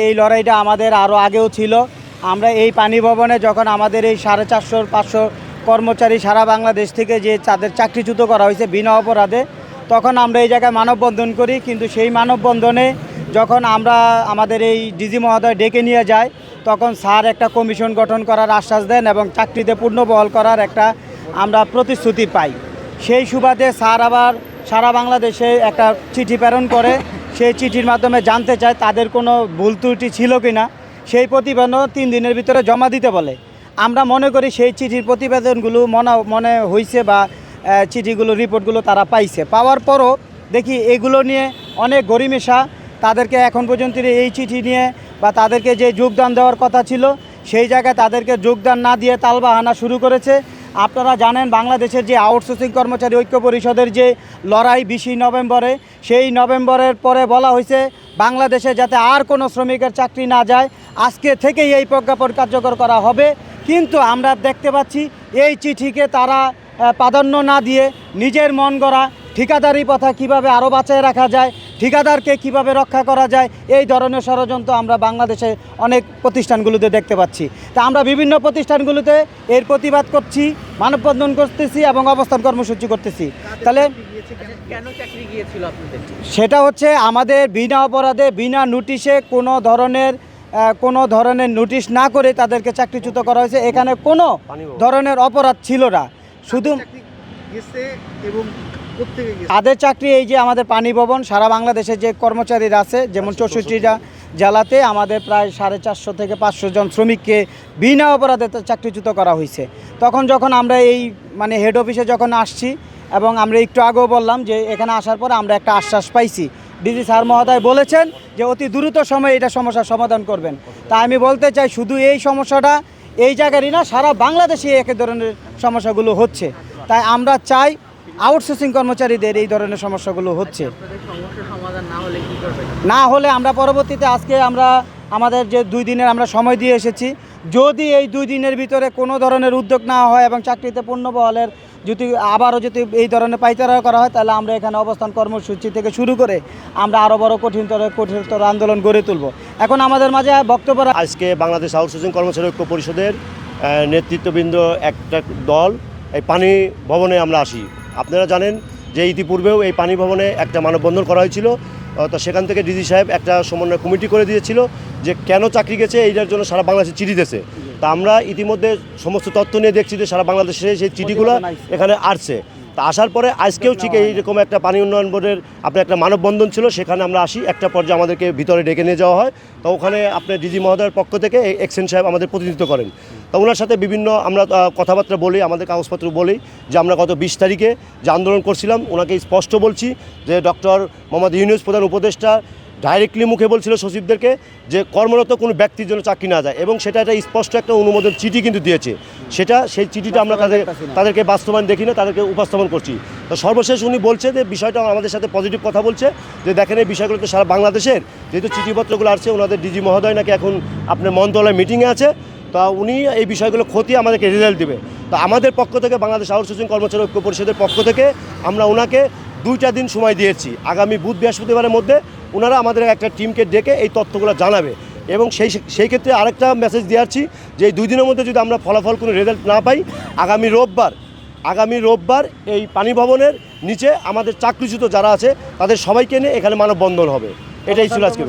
এই লড়াইটা আমাদের আরও আগেও ছিল। আমরা এই পানি ভবনে যখন আমাদের এই 450-500 কর্মচারী সারা বাংলাদেশ থেকে যে তাদের চাকরিচ্যুত করা হয়েছে বিনা অপরাধে, তখন আমরা এই জায়গায় মানববন্ধন করি। কিন্তু সেই মানববন্ধনে যখন আমরা আমাদের এই ডিজি মহোদয় ডেকে নিয়ে যাই, তখন স্যার একটা কমিশন গঠন করার আশ্বাস দেন এবং চাকরিতে পূর্ণবহাল করার একটা আমরা প্রতিশ্রুতি পাই। সেই সুবাদে স্যার আবার সারা বাংলাদেশে একটা চিঠি প্রেরণ করে। সেই চিঠির মাধ্যমে জানতে চায় তাদের কোনো ভুল ত্রুটি ছিল কি না। সেই প্রতিবেদন 3 দিনের ভিতরে জমা দিতে বলে। আমরা মনে করি সেই চিঠির প্রতিবেদনগুলো মনে হয়েছে বা চিঠিগুলো রিপোর্টগুলো তারা পাইছে। পাওয়ার পরও দেখি এগুলো নিয়ে অনেক গরিমেশা। তাদেরকে এখন পর্যন্ত এই চিঠি নিয়ে বা তাদেরকে যে যোগদান দেওয়ার কথা ছিল সেই জায়গায় তাদেরকে যোগদান না দিয়ে তালবাহানা শুরু করেছে। আপনারা জানেন বাংলাদেশের যে আউটসোর্সিং কর্মচারী ঐক্য পরিষদের যে লড়াই 20 নভেম্বরে, সেই নভেম্বরের পরে বলা হয়েছে বাংলাদেশে যাতে আর কোনো শ্রমিকের চাকরি না যায়, আজকে থেকেই এই প্রজ্ঞাপন কার্যকর করা হবে। কিন্তু আমরা দেখতে পাচ্ছি এই চিঠিকে তারা প্রাধান্য না দিয়ে নিজের মন গড়া ঠিকাদারি প্রথা কীভাবে আরও বাঁচায় রাখা যায়, ঠিকাদারকে কিভাবে রক্ষা করা যায়, এই ধরনের ষড়যন্ত্র আমরা বাংলাদেশে অনেক প্রতিষ্ঠানগুলোতে দেখতে পাচ্ছি। তা আমরা বিভিন্ন প্রতিষ্ঠানগুলোতে এর প্রতিবাদ করছি, মানববন্ধন করতেছি এবং অবস্থান কর্মসূচি করতেছি। তাহলে কেন চাকরি গিয়েছিল আপনাদের? সেটা হচ্ছে আমাদের বিনা অপরাধে বিনা নোটিশে কোনো ধরনের নোটিশ না করে তাদেরকে চাকরিচ্যুত করা হয়েছে। এখানে কোনো ধরনের অপরাধ ছিল না, শুধু তাদের চাকরি এই যে আমাদের পানি ভবন সারা বাংলাদেশে যে কর্মচারীরা আছে, যেমন 64টা জেলাতে আমাদের প্রায় 450 থেকে 500 জন শ্রমিককে বিনা অপরাধে চাকরিচ্যুত করা হয়েছে। যখন আমরা এই হেড অফিসে যখন আসছি এবং আমরা একটু আগেও বললাম যে এখানে আসার পরে আমরা একটা আশ্বাস পাইছি। ডিজি স্যার মহোদয় বলেছেন যে অতি দ্রুত সময়ে এটা সমস্যার সমাধান করবেন। তাই আমি বলতে চাই শুধু এই সমস্যাটা এই জায়গারই না, সারা বাংলাদেশে এক ধরনের সমস্যাগুলো হচ্ছে। তাই আমরা চাই আউটসোর্সিং কর্মচারীদের এই ধরনের সমস্যাগুলো হচ্ছে না হলে আমরা পরবর্তীতে আজকে আমাদের যে 2 দিনের আমরা সময় দিয়ে এসেছি, যদি এই 2 দিনের ভিতরে কোনো ধরনের উদ্যোগ না হয় এবং চাকরিতে পূর্ণবহালের যদি এই ধরনের পাইচারা করা হয়, তাহলে আমরা এখানে অবস্থান কর্মসূচি থেকে শুরু করে আমরা আরও বড় কঠিনতর আন্দোলন গড়ে তুলব। এখন আমাদের মাঝে বক্তব্য আজকে বাংলাদেশ আউটসোর্সিং কর্মচারী ঐক্য পরিষদের নেতৃত্ববৃন্দ একটা দল এই পানি ভবনে আমরা আসি। আপনারা জানেন যে ইতিপূর্বেও এই পানি ভবনে একটা মানববন্ধন করা হয়েছিল। তো সেখান থেকে ডিজি সাহেব একটা সমন্বয় কমিটি করে দিয়েছিল যে কেন চাকরি গেছে এইটার জন্য সারা বাংলাদেশে চিঠি দিয়েছে। তা আমরা ইতিমধ্যে সমস্ত তথ্য নিয়ে দেখছি যে সারা বাংলাদেশে সেই চিঠিগুলো এখানে আসছে। তা আসার পরে আজকেও ঠিক এইরকম একটা পানি উন্নয়ন বোর্ডের আপনার একটা মানববন্ধন ছিল, সেখানে আমরা আসি। একটা পর্যায়ে আমাদেরকে ভিতরে ডেকে নিয়ে যাওয়া হয়। তো ওখানে আপনার ডিজি মহোদয়ের পক্ষ থেকে এক্সেন সাহেব আমাদের প্রতিনিধিত্ব করেন। তো ওনার সাথে বিভিন্ন আমরা কথাবার্তা বলি, আমাদের কাগজপত্র বলি যে আমরা গত 20 তারিখে যে আন্দোলন করছিলাম ওনাকে স্পষ্ট বলছি যে ডক্টর মোহাম্মদ ইউনূস প্রধান উপদেষ্টা ডাইরেক্টলি মুখে বলছিল সচিবদেরকে যে কর্মরত কোনো ব্যক্তির জন্য চাকরি না যায়, এবং সেটা একটা স্পষ্ট একটা অনুমোদন চিঠি কিন্তু দিয়েছে। সেই চিঠিটা আমরা তাদেরকে বাস্তবায়ন দেখি না, তাদেরকে উপস্থাপন করছি। তো সর্বশেষ উনি বলছে যে বিষয়টা আমাদের সাথে পজিটিভ কথা বলছে যে দেখেন এই বিষয়গুলোতে সারা বাংলাদেশের যেহেতু চিঠিপত্রগুলো আসছে, ওনাদের ডিজি মহোদয় নাকি এখন আপনার মন্ত্রণালয় মিটিংয়ে আছে। তা উনি এই বিষয়গুলো খতিয়ে আমাদেরকে রেজাল্ট দেবে। তো আমাদের পক্ষ থেকে বাংলাদেশ আউটসোর্সিং কর্মচারী ঐক্য পরিষদের পক্ষ থেকে আমরা ওনাকে 2টা দিন সময় দিয়েছি। আগামী বুধ বৃহস্পতিবারের মধ্যে ওনারা আমাদের একটা টিমকে ডেকে এই তথ্যগুলো জানাবে। এবং সেই ক্ষেত্রে আরেকটা মেসেজ দিয়েছি যে এই 2 দিনের মধ্যে যদি আমরা ফলাফল কোনো রেজাল্ট না পাই, আগামী রোববার এই পানি ভবনের নিচে আমাদের চাকরিচ্যুত যারা আছে তাদের সবাইকে নিয়ে এখানে মানববন্ধন হবে। এটাই ছিল আজকের।